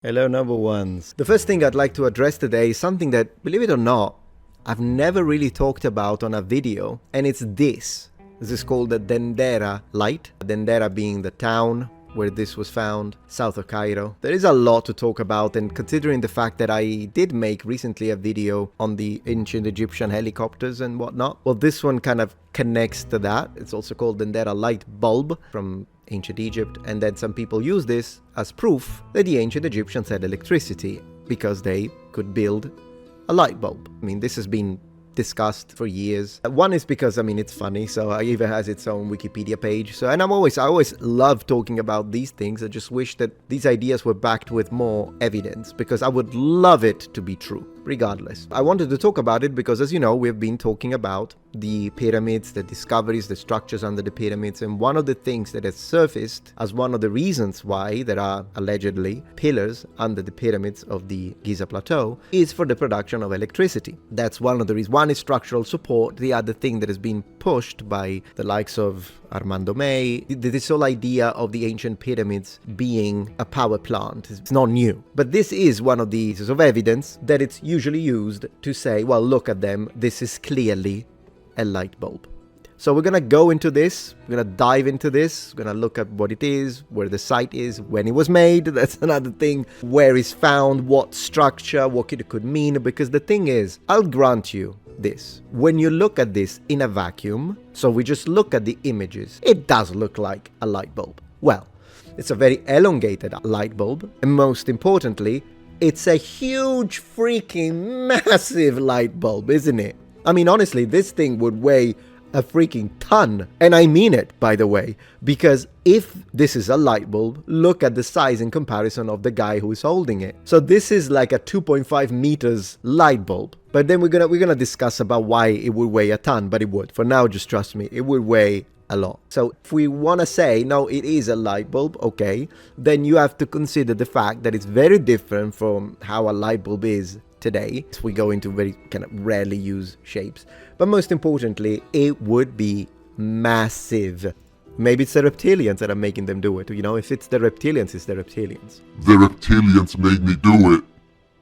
Hello, number ones. The first thing I'd like to address today is something that, believe it or not, I've never really talked about on a video, and it's this. This is called the Dendera Light, Dendera being the town where this was found, south of Cairo. There is a lot to talk about, and considering the fact that I did make recently a video on the ancient Egyptian helicopters and whatnot, well, this one kind of connects to that. It's also called Dendera Light Bulb from ancient Egypt, and then some people use this as proof that the ancient Egyptians had electricity because they could build a light bulb. I mean, this has been discussed for years. One is because, I mean, it's funny, so it even has its own Wikipedia page. So, and I always love talking about these things. I just wish that these ideas were backed with more evidence, because I would love it to be true, regardless. I wanted to talk about it because, as you know, we've been talking about the pyramids, the discoveries, the structures under the pyramids, and one of the things that has surfaced as one of the reasons why there are allegedly pillars under the pyramids of the Giza Plateau is for the production of electricity. That's one of the reasons. One is structural support. The other thing that has been pushed by the likes of Armando May, this whole idea of the ancient pyramids being a power plant. It's not new. But this is one of the pieces of evidence that it's usually used to say, well, look at them, this is clearly a light bulb. So we're gonna go into this, we're gonna dive into this, we're gonna look at what it is, where the site is, when it was made, that's another thing, where it's found, what structure, what it could mean, because the thing is, I'll grant you this. When you look at this in a vacuum, so we just look at the images, it does look like a light bulb. Well, it's a very elongated light bulb, and most importantly, it's a huge freaking massive light bulb, isn't it? I mean, honestly, this thing would weigh a freaking ton. And I mean it, by the way, because if this is a light bulb, look at the size in comparison of the guy who is holding it. So this is like a 2.5 meters light bulb. But then we're gonna discuss about why it would weigh a ton, but it would. For now, just trust me, it would weigh a lot. So if we want to say, no, it is a light bulb, okay, then you have to consider the fact that it's very different from how a light bulb is today. We go into very kind of rarely used shapes. But most importantly, it would be massive. Maybe it's the reptilians that are making them do it. You know, if it's the reptilians, it's the reptilians. The reptilians made me do it.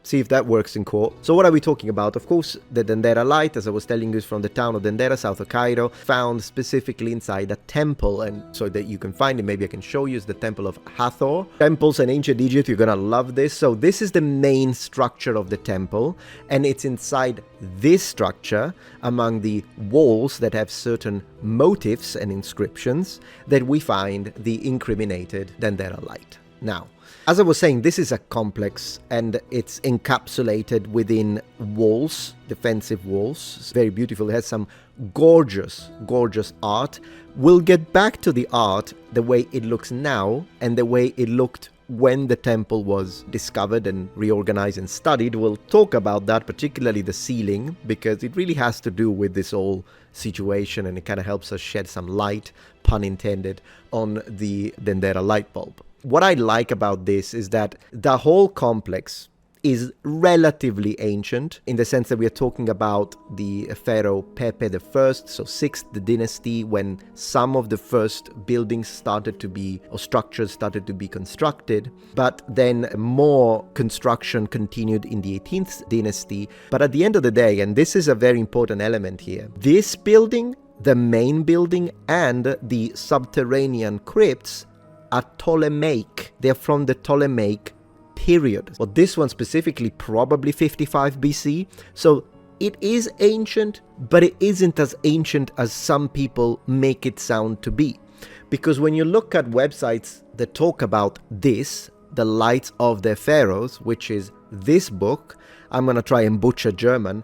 See if that works in court. So what are we talking about? Of course, the Dendera Light, as I was telling you, is from the town of Dendera, south of Cairo, found specifically inside a temple, and so that you can find it, maybe I can show you, is the temple of Hathor. Temples in ancient Egypt, you're gonna love this. So this is the main structure of the temple, and it's inside this structure, among the walls that have certain motifs and inscriptions, that we find the incriminated Dendera Light. Now, as I was saying, this is a complex, and it's encapsulated within walls, defensive walls. It's very beautiful. It has some gorgeous, gorgeous art. We'll get back to the art, the way it looks now, and the way it looked when the temple was discovered and reorganized and studied. We'll talk about that, particularly the ceiling, because it really has to do with this whole situation, and it kind of helps us shed some light, pun intended, on the Dendera light bulb. What I like about this is that the whole complex is relatively ancient, in the sense that we are talking about the pharaoh Pepe I, so 6th dynasty, when some of the first buildings started to be, or structures started to be constructed, but then more construction continued in the 18th dynasty. But at the end of the day, and this is a very important element here, this building, the main building, and the subterranean crypts are Ptolemaic. They're from the Ptolemaic period. Well, this one specifically, probably 55 BC. So it is ancient, but it isn't as ancient as some people make it sound to be. Because when you look at websites that talk about this, the lights of the pharaohs, which is this book, I'm going to try and butcher German,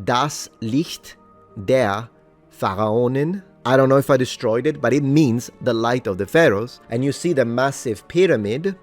Das Licht der Pharaonen. I don't know if I destroyed it, but it means the light of the pharaohs. And you see the massive pyramid,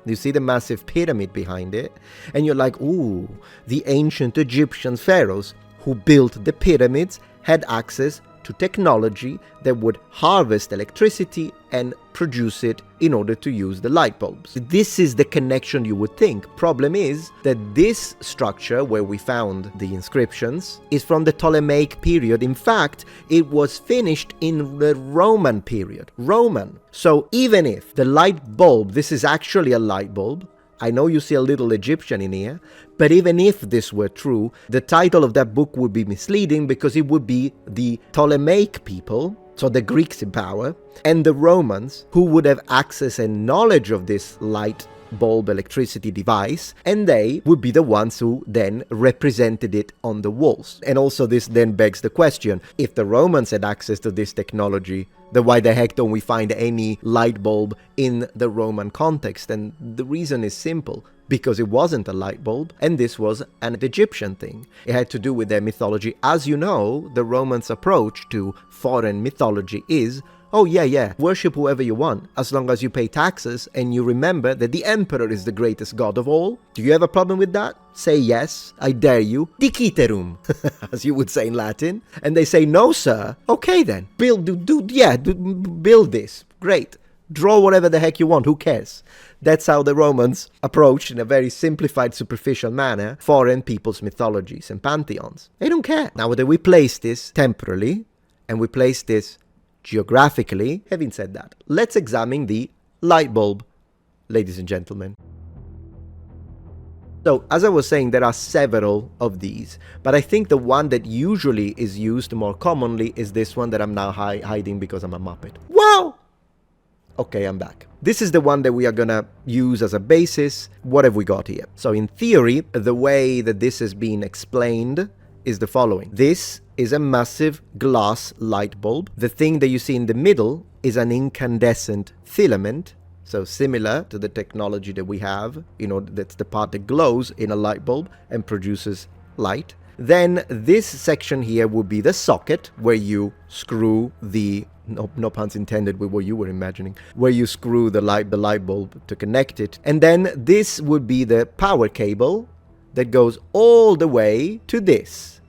behind it, and you're like, ooh, the ancient Egyptian pharaohs who built the pyramids had access to technology that would harvest electricity and produce it in order to use the light bulbs. This is the connection you would think. Problem is that this structure where we found the inscriptions is from the Ptolemaic period. In fact, it was finished in the Roman period. Roman. So even if the light bulb, this is actually a light bulb, I know you see a little Egyptian in here, but even if this were true, the title of that book would be misleading because it would be the Ptolemaic people, so the Greeks in power, and the Romans who would have access and knowledge of this light bulb electricity device, and they would be the ones who then represented it on the walls. And also this then begs the question, if the Romans had access to this technology, then why the heck don't we find any light bulb in the Roman context? And the reason is simple, because it wasn't a light bulb, and this was an Egyptian thing. It had to do with their mythology. As you know, the Romans' approach to foreign mythology is, oh yeah, worship whoever you want, as long as you pay taxes and you remember that the emperor is the greatest god of all. Do you have a problem with that? Say yes, I dare you. Diciterum, as you would say in Latin. And they say, no sir. Okay then, build this. Great. Draw whatever the heck you want, who cares? That's how the Romans approached, in a very simplified, superficial manner, foreign people's mythologies and pantheons. They don't care. Now, whether we place this temporally, and we place this geographically, having said that, let's examine the light bulb, ladies and gentlemen. So, as I was saying, there are several of these, but I think the one that usually is used more commonly is this one that I'm now hiding because I'm a Muppet. Wow! Okay, I'm back. This is the one that we are gonna use as a basis. What have we got here? So in theory, the way that this has been explained is the following. This is a massive glass light bulb. The thing that you see in the middle is an incandescent filament, so similar to the technology that we have, that's the part that glows in a light bulb and produces light. Then this section here would be the socket, where you screw the, no puns intended with what you were imagining, where you screw the light bulb to connect it. And then this would be the power cable that goes all the way to this.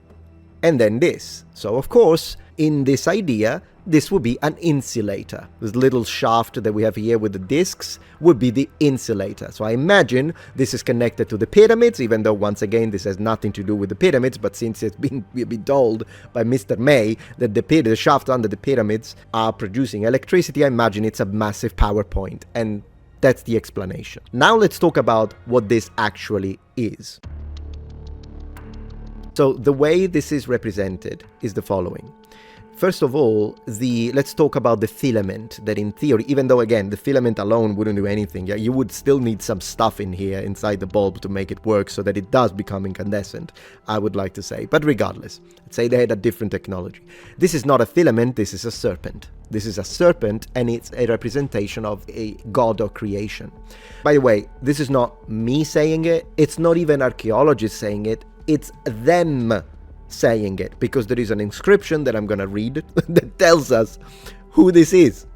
And then this. So of course, in this idea, this would be an insulator. This little shaft that we have here with the discs would be the insulator. So I imagine this is connected to the pyramids, even though once again this has nothing to do with the pyramids, but since we've been told by Mr. May that the shaft under the pyramids are producing electricity, I imagine it's a massive power point, and that's the explanation. Now let's talk about what this actually is. So the way this is represented is the following. First of all, let's talk about the filament that in theory, even though again, the filament alone wouldn't do anything, you would still need some stuff in here inside the bulb to make it work so that it does become incandescent, I would like to say. But regardless, let's say they had a different technology. This is not a filament, this is a serpent. This is a serpent, and it's a representation of a god or creation. By the way, this is not me saying it, it's not even archaeologists saying it, it's them saying it, because there is an inscription that I'm gonna read that tells us who this is,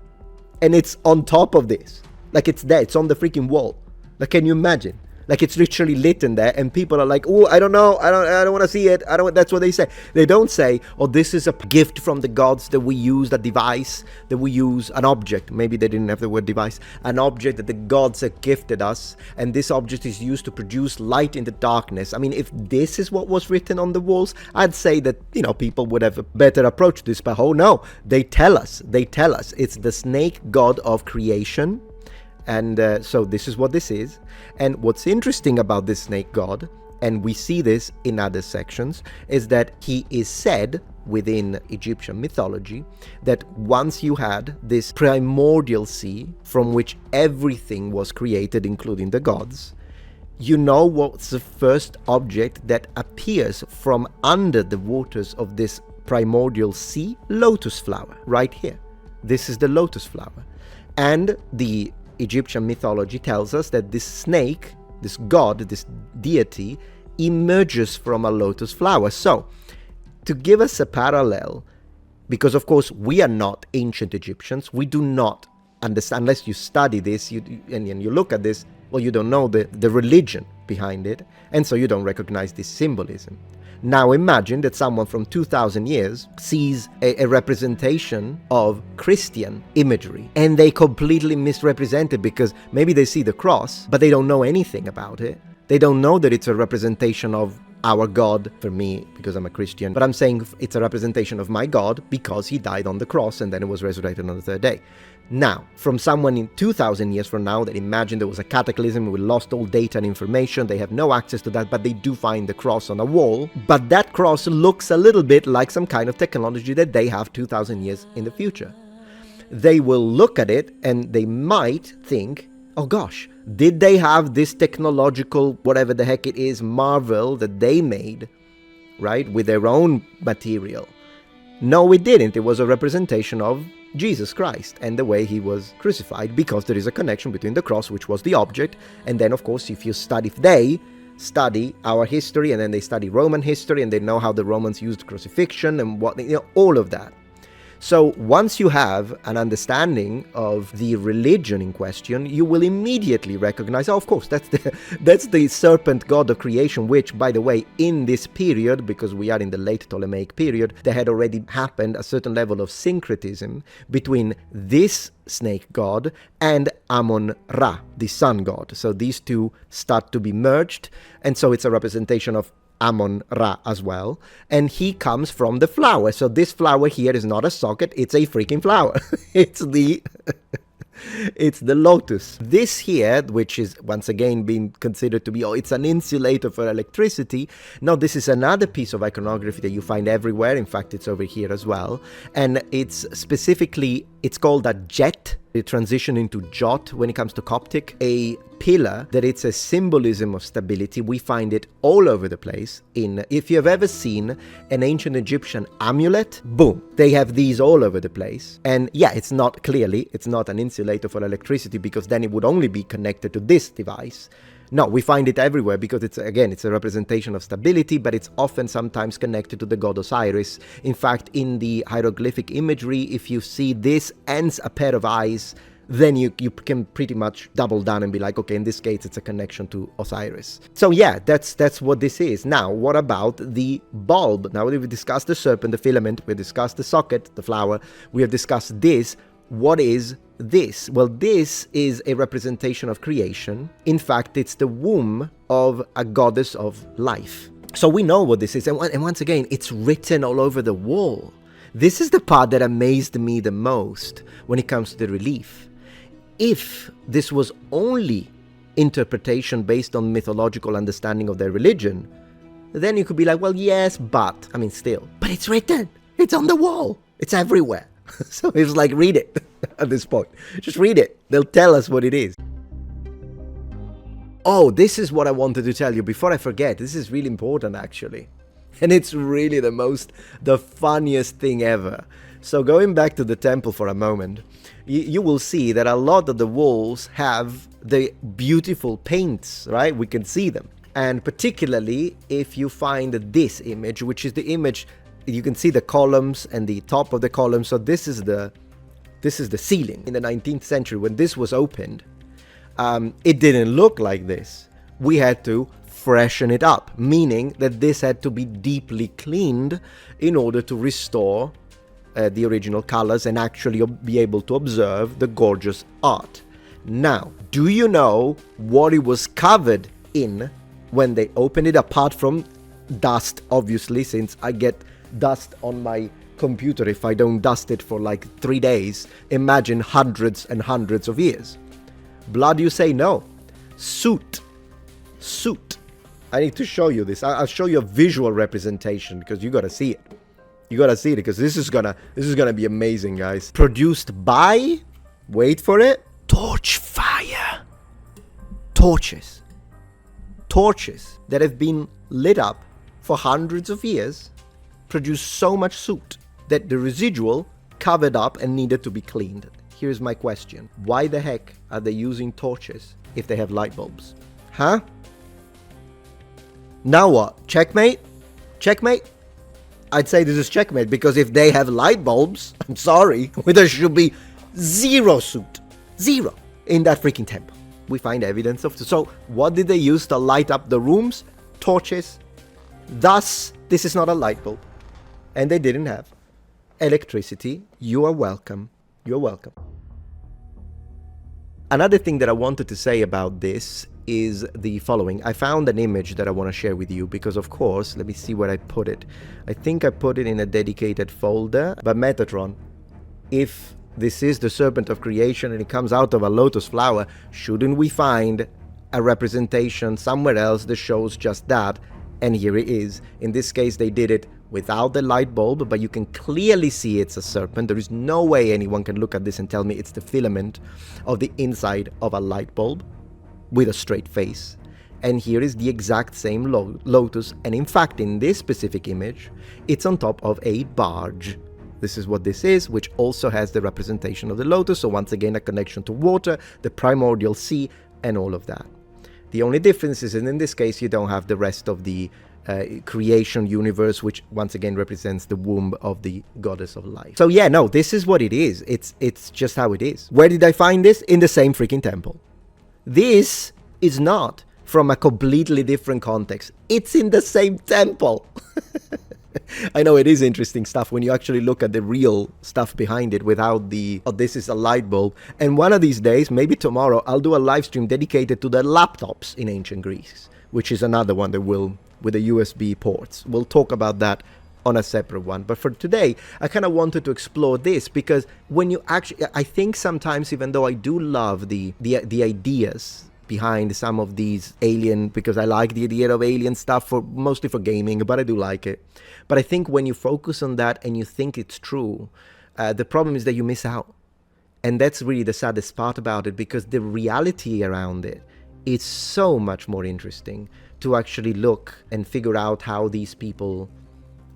and it's on top of this, like it's there, it's on the freaking wall. Like, can you imagine? Like, it's literally lit in there, and people are like, oh, I don't know, I don't want to see it, that's what they say. They don't say, oh, this is a gift from the gods that we use, a device that we use, an object, maybe they didn't have the word device, an object that the gods have gifted us, and this object is used to produce light in the darkness. I mean, if this is what was written on the walls, I'd say that, people would have a better approach to this, but oh no, they tell us, it's the snake god of creation. And so this is what this is. And what's interesting about this snake god, and we see this in other sections, is that he is said within Egyptian mythology that once you had this primordial sea from which everything was created, including the gods, what's the first object that appears from under the waters of this primordial sea? Lotus flower, right here. This is the lotus flower. And the Egyptian mythology tells us that this snake, this god, this deity, emerges from a lotus flower. So, to give us a parallel, because of course we are not ancient Egyptians, we do not understand, unless you study this and you look at this, well, you don't know the religion behind it, and so you don't recognize this symbolism. Now imagine that someone from 2000 years sees a representation of Christian imagery, and they completely misrepresent it because maybe they see the cross, but they don't know anything about it. They don't know that it's a representation of our God, for me, because I'm a Christian, but I'm saying it's a representation of my God because he died on the cross and then it was resurrected on the third day. Now, from someone in 2,000 years from now that imagine there was a cataclysm, we lost all data and information, they have no access to that, but they do find the cross on a wall, but that cross looks a little bit like some kind of technology that they have 2,000 years in the future. They will look at it and they might think, oh gosh, did they have this technological, whatever the heck it is, marvel that they made, right, with their own material? No, it didn't. It was a representation of Jesus Christ and the way he was crucified, because there is a connection between the cross, which was the object, and then of course if they study our history and then they study Roman history and they know how the Romans used crucifixion and what, all of that. So once you have an understanding of the religion in question, you will immediately recognize, oh, of course, that's the serpent god of creation, which, by the way, in this period, because we are in the late Ptolemaic period, there had already happened a certain level of syncretism between this snake god and Amun-Ra, the sun god. So these two start to be merged, and so it's a representation of Amun-Ra as well, and he comes from the flower. So this flower here is not a socket, it's a freaking flower. It's the lotus. This here, which is once again being considered to be, oh, it's an insulator for electricity. No, this is another piece of iconography that you find everywhere. In fact, it's over here as well, and it's called a jet. The transition into jot when it comes to Coptic, a pillar that it's a symbolism of stability. We find it all over the place. If you have ever seen an ancient Egyptian amulet, boom, they have these all over the place. And yeah, it's not an insulator for electricity, because then it would only be connected to this device. No, we find it everywhere because it's a representation of stability, but it's often sometimes connected to the god Osiris. In fact, in the hieroglyphic imagery, if you see this and a pair of eyes, then you can pretty much double down and be like, okay, in this case, it's a connection to Osiris. So yeah, that's what this is. Now, what about the bulb? Now we've discussed the serpent, the filament, we've discussed the socket, the flower, we have discussed this. What is this? Well, this is a representation of creation. In fact, it's the womb of a goddess of life. So we know what this is. And once again, it's written all over the wall. This is the part that amazed me the most when it comes to the relief. If this was only interpretation based on mythological understanding of their religion, then you could be like, well, yes, but it's written. It's on the wall. It's everywhere. So it's like, read it at this point. Just read it. They'll tell us what it is. Oh, this is what I wanted to tell you before I forget. This is really important, actually. And it's really the funniest thing ever. So going back to the temple for a moment, you will see that a lot of the walls have the beautiful paints, right? We can see them. And particularly if you find this image, which is the image, you can see the columns and the top of the column. So this is the ceiling. In the 19th century, when this was opened, it didn't look like this. We had to freshen it up, meaning that this had to be deeply cleaned in order to restore the original colors and actually be able to observe the gorgeous art. Now, do you know what it was covered in when they opened it, apart from dust, obviously, since I get dust on my computer if I don't dust it for like 3 days. Imagine hundreds and hundreds of years. Blood, you say? No. Soot. I need to show you this. I'll show you a visual representation because you gotta see it. You gotta see it because this is gonna be amazing, guys. Produced by, wait for it, torch fire. Torches that have been lit up for hundreds of years produce so much soot that the residual covered up and needed to be cleaned. Here's my question. Why the heck are they using torches if they have light bulbs? Huh? Now what? Checkmate? Checkmate? I'd say this is checkmate, because if they have light bulbs, I'm sorry, there should be zero soot. Zero. In that freaking temple. We find evidence of... So, what did they use to light up the rooms? Torches. Thus, this is not a light bulb. And they didn't have electricity. You are welcome. You're welcome. Another thing that I wanted to say about this is the following. I found an image that I want to share with you because, of course, let me see where I put it. I think I put it in a dedicated folder. But Metatron, if this is the serpent of creation and it comes out of a lotus flower, shouldn't we find a representation somewhere else that shows just that? And here it is. In this case, they did it without the light bulb, but you can clearly see it's a serpent. There is no way anyone can look at this and tell me it's the filament of the inside of a light bulb with a straight face. And here is the exact same lotus, and in fact, in this specific image, it's on top of a barge. This is what this is, which also has the representation of the lotus, so once again a connection to water, the primordial sea, and all of that. The only difference is that in this case you don't have the rest of the creation universe, which once again represents the womb of the goddess of life. So yeah, no, this is what it is. It's just how it is. Where did I find this? In the same freaking temple. This is not from a completely different context. It's in the same temple. I know it is interesting stuff when you actually look at the real stuff behind it without the, oh, this is a light bulb. And one of these days, maybe tomorrow, I'll do a live stream dedicated to the laptops in ancient Greece, which is another one that will, with the USB ports. We'll talk about that on a separate one. But for today, I kind of wanted to explore this because when you actually, I think sometimes, even though I do love the ideas behind some of these alien, because I like the idea of alien stuff, mostly for gaming, but I do like it. But I think when you focus on that and you think it's true, the problem is that you miss out. And that's really the saddest part about it, because the reality around it is so much more interesting to actually look and figure out how these people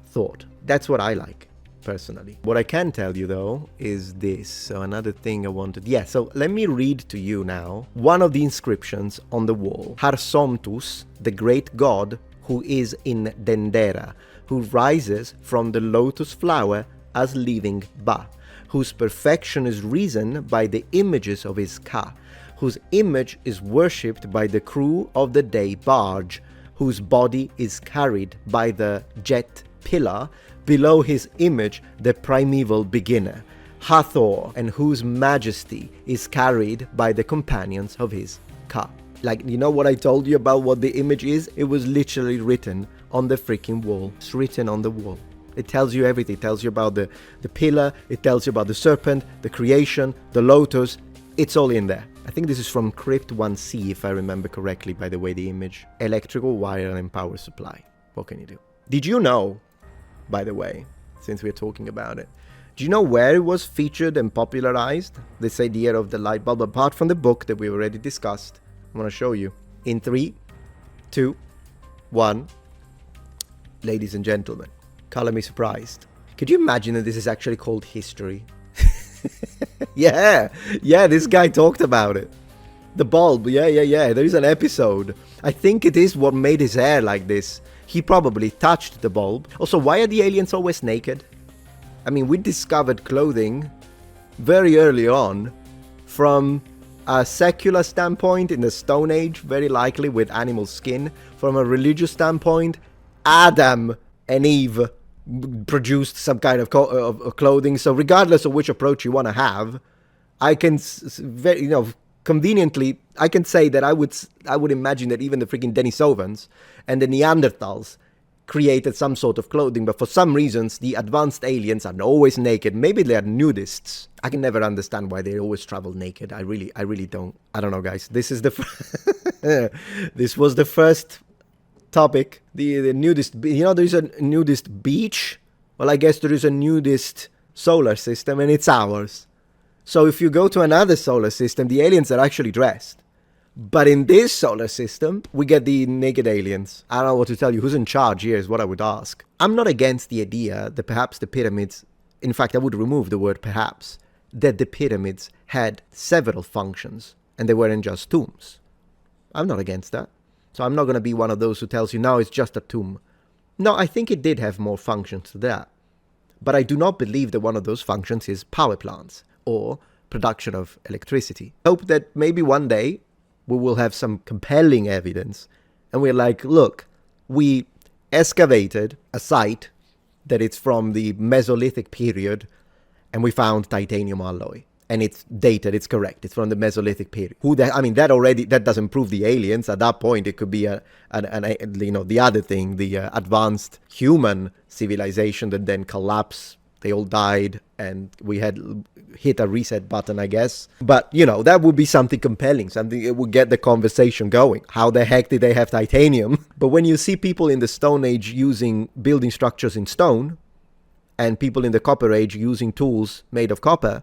thought. That's what I like, personally. What I can tell you, though, is this. So another thing I wanted... Yeah, so let me read to you now one of the inscriptions on the wall. Harsomtus, the great god who is in Dendera, who rises from the lotus flower as living Ba, whose perfection is risen by the images of his Ka, whose image is worshipped by the crew of the day barge, whose body is carried by the jet pillar, below his image the primeval beginner, Hathor, and whose majesty is carried by the companions of his Ka. Like, you know what I told you about what the image is? It was literally written on the freaking wall. It's written on the wall. It tells you everything. It tells you about the pillar, it tells you about the serpent, the creation, the lotus. It's all in there. I think this is from Crypt 1C, if I remember correctly, by the way, the image. Electrical wire and power supply. What can you do? Did you know, by the way, since we're talking about it, do you know where it was featured and popularized, this idea of the light bulb, apart from the book that we already discussed? I'm going to show you. In 3, 2, 1. Ladies and gentlemen, color me surprised. Could you imagine that this is actually called history? Yeah, this guy talked about it. The bulb, yeah. There is an episode. I think it is what made his hair like this. He probably touched the bulb. Also, why are the aliens always naked? I mean, we discovered clothing very early on from a secular standpoint in the Stone Age, very likely with animal skin. From a religious standpoint, Adam and Eve produced some kind of clothing. So regardless of which approach you want to have, I can, conveniently, I can say that I would imagine that even the freaking Denisovans and the Neanderthals created some sort of clothing, but for some reasons the advanced aliens are always naked. Maybe they are nudists. I can never understand why they always travel naked. I really don't. I don't know, guys. This is the this was the first topic. The nudist. There's a nudist beach. Well, I guess there is a nudist solar system, and it's ours. So if you go to another solar system, the aliens are actually dressed. But in this solar system, we get the naked aliens. I don't know what to tell you. Who's in charge here is what I would ask. I'm not against the idea that perhaps the pyramids, in fact, I would remove the word perhaps, that the pyramids had several functions and they weren't just tombs. I'm not against that. So I'm not going to be one of those who tells you, no, it's just a tomb. No, I think it did have more functions to that. But I do not believe that one of those functions is power plants or production of electricity. I hope that maybe one day we will have some compelling evidence and we're like, look, we excavated a site that it's from the Mesolithic period and we found titanium alloy. And it's dated, it's correct. It's from the Mesolithic period. That doesn't prove the aliens. At that point, it could be the other thing, the advanced human civilization that then collapsed. They all died, and we had hit a reset button, I guess. But, that would be something compelling, something it would get the conversation going. How the heck did they have titanium? But when you see people in the Stone Age using building structures in stone, and people in the Copper Age using tools made of copper,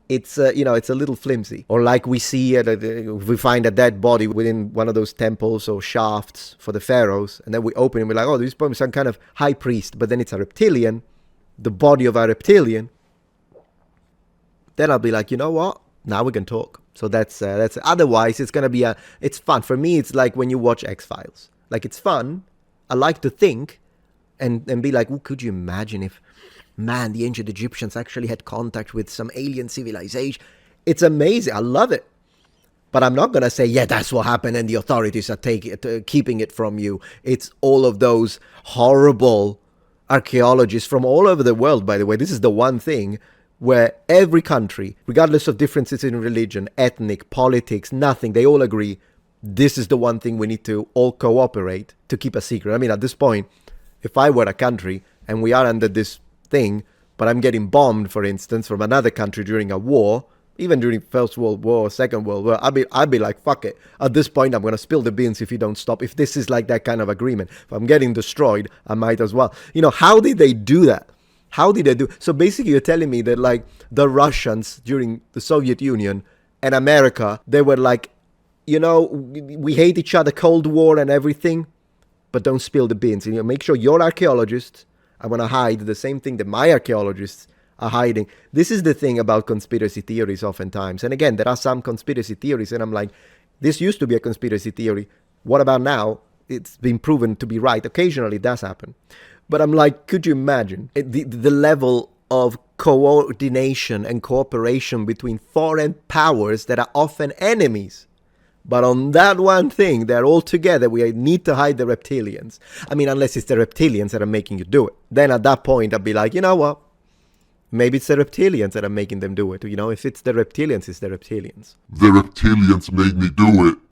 it's it's a little flimsy. Or like we see, we find a dead body within one of those temples or shafts for the pharaohs, and then we open it and we're like, oh, this is probably some kind of high priest, but then it's a reptilian, the body of a reptilian. Then I'll be like, you know what? Now we can talk. So that's otherwise it's gonna be it's fun. For me, it's like when you watch X-Files. Like, it's fun. I like to think and be like, oh, could you imagine if, man, the ancient Egyptians actually had contact with some alien civilization? It's amazing. I love it. But I'm not going to say, yeah, that's what happened and the authorities are keeping it from you. It's all of those horrible archaeologists from all over the world, by the way. This is the one thing where every country, regardless of differences in religion, ethnic, politics, nothing, they all agree, this is the one thing we need to all cooperate to keep a secret. I mean, at this point, if I were a country and we are under this thing, but I'm getting bombed, for instance, from another country during a war, even during First World War, Second World War, I'd be like, fuck it. At this point, I'm going to spill the beans if you don't stop. If this is like that kind of agreement, if I'm getting destroyed, I might as well. How did they do that? How did they do? So basically, you're telling me that like the Russians during the Soviet Union and America, they were like, we hate each other, Cold War and everything, but don't spill the beans. Make sure your archaeologists are going to hide the same thing that my archaeologists are hiding. This is the thing about conspiracy theories oftentimes. And again, there are some conspiracy theories, and I'm like, this used to be a conspiracy theory. What about now? It's been proven to be right. Occasionally it does happen. But I'm like, could you imagine the level of coordination and cooperation between foreign powers that are often enemies? But on that one thing, they're all together. We need to hide the reptilians. I mean, unless it's the reptilians that are making you do it. Then at that point, I'd be like, you know what? Maybe it's the reptilians that are making them do it. If it's the reptilians, it's the reptilians. The reptilians made me do it.